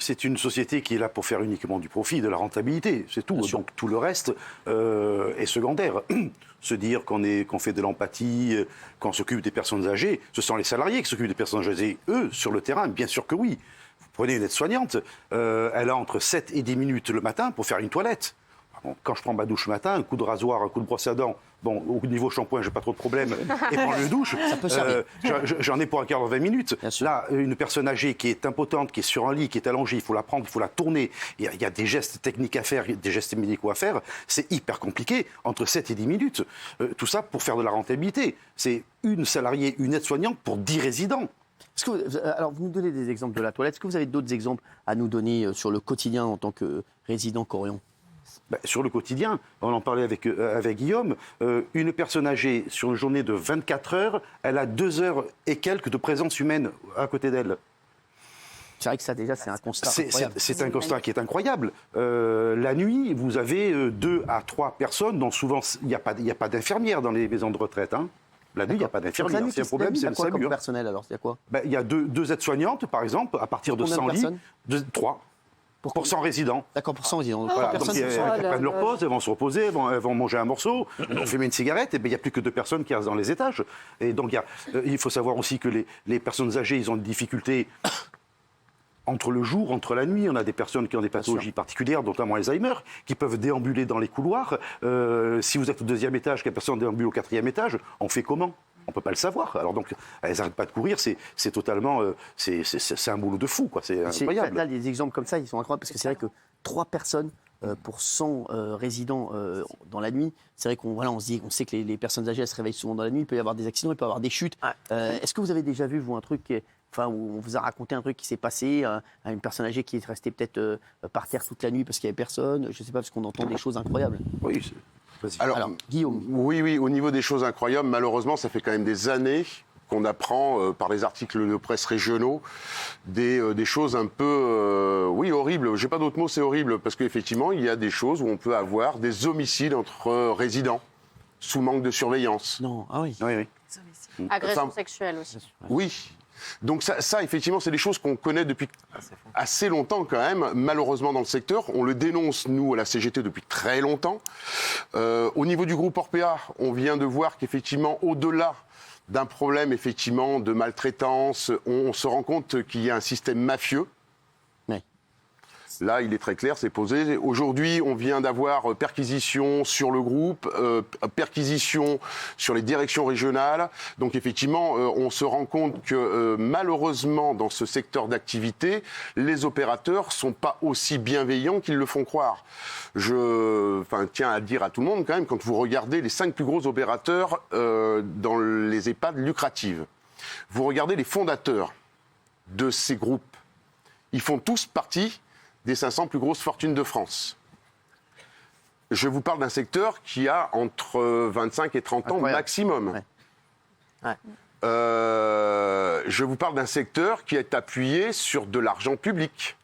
c'est une société qui est là pour faire uniquement du profit, de la rentabilité, c'est tout. Donc tout le reste est secondaire. Se dire qu'on fait de l'empathie, qu'on s'occupe des personnes âgées, ce sont les salariés qui s'occupent des personnes âgées, eux, sur le terrain, bien sûr que oui. Vous prenez une aide-soignante, elle a entre 7 et 10 minutes le matin pour faire une toilette. Bon, quand je prends ma douche le matin, un coup de rasoir, un coup de brosse à dents, bon, au niveau shampoing, j'ai pas trop de problème, et prendre une douche, ça peut servir. J'en ai pour un quart d'heure, 20 minutes. Là, une personne âgée qui est impotente, qui est sur un lit, qui est allongée, il faut la prendre, il faut la tourner, il y a des gestes techniques à faire, des gestes médicaux à faire, c'est hyper compliqué, entre 7 et 10 minutes. Tout ça pour faire de la rentabilité. C'est une salariée, une aide-soignante pour 10 résidents. Alors, vous nous donnez des exemples de la toilette. Est-ce que vous avez d'autres exemples à nous donner sur le quotidien en tant que résident Corion ? Sur le quotidien, on en parlait avec Guillaume, une personne âgée, sur une journée de 24 heures, elle a 2 heures et quelques de présence humaine à côté d'elle. C'est vrai que ça, déjà, c'est un constat incroyable. C'est un constat qui est incroyable. La nuit, vous avez 2 à 3 personnes, dont souvent, il n'y a pas d'infirmière dans les maisons de retraite. Hein. La nuit, il n'y a pas d'infirmière. C'est un problème, c'est le SAMU. Comme personnel, alors, il y a quoi ? Il y a deux aides-soignantes, par exemple, à partir de 100 lits. 3. Pour 100 résidents. D'accord, pour 100 résidents. Voilà, donc elles prennent leur pause, elles vont se reposer, elles vont manger un morceau, elles vont fumer une cigarette, et il n'y a plus que 2 personnes qui restent dans les étages. Et donc il faut savoir aussi que les personnes âgées, ils ont des difficultés entre le jour, entre la nuit. On a des personnes qui ont des pathologies particulières, notamment Alzheimer, qui peuvent déambuler dans les couloirs. Si vous êtes au 2e étage, que la personne déambule au 4e étage, on fait comment ? On ne peut pas le savoir. Alors donc, elles n'arrêtent pas de courir. C'est totalement... c'est un boulot de fou, quoi. C'est incroyable. Là, des exemples comme ça, ils sont incroyables, parce que c'est vrai que 3 personnes pour 100 résidents dans la nuit, c'est vrai on sait que les personnes âgées, elles se réveillent souvent dans la nuit, il peut y avoir des accidents, il peut y avoir des chutes. Est-ce que vous avez déjà vu, vous, un truc... où on vous a raconté un truc qui s'est passé à une personne âgée qui est restée peut-être par terre toute la nuit parce qu'il n'y avait personne, je ne sais pas, parce qu'on entend des choses incroyables. Oui, Alors, Guillaume. Oui, au niveau des choses incroyables, malheureusement, ça fait quand même des années qu'on apprend par les articles de presse régionaux des choses un peu, horribles. J'ai pas d'autre mot, c'est horrible, parce qu'effectivement, il y a des choses où on peut avoir des homicides entre résidents, sous manque de surveillance. Non, ah oui. Oui. Agression sexuelle aussi. Oui. Donc ça, effectivement, c'est des choses qu'on connaît depuis assez longtemps quand même, malheureusement dans le secteur. On le dénonce, nous, à la CGT, depuis très longtemps. Au niveau du groupe Orpea, on vient de voir qu'effectivement, au-delà d'un problème effectivement de maltraitance, on se rend compte qu'il y a un système mafieux. Là, il est très clair, c'est posé. Aujourd'hui, on vient d'avoir perquisition sur le groupe, perquisition sur les directions régionales. Donc, effectivement, on se rend compte que, malheureusement, dans ce secteur d'activité, les opérateurs ne sont pas aussi bienveillants qu'ils le font croire. Je tiens à dire à tout le monde, quand même, quand vous regardez les 5 plus gros opérateurs dans les EHPAD lucratives, vous regardez les fondateurs de ces groupes, ils font tous partie des 500 plus grosses fortunes de France. Je vous parle d'un secteur qui a entre 25 et 30 ans maximum. Je vous parle d'un secteur qui est appuyé sur de l'argent public.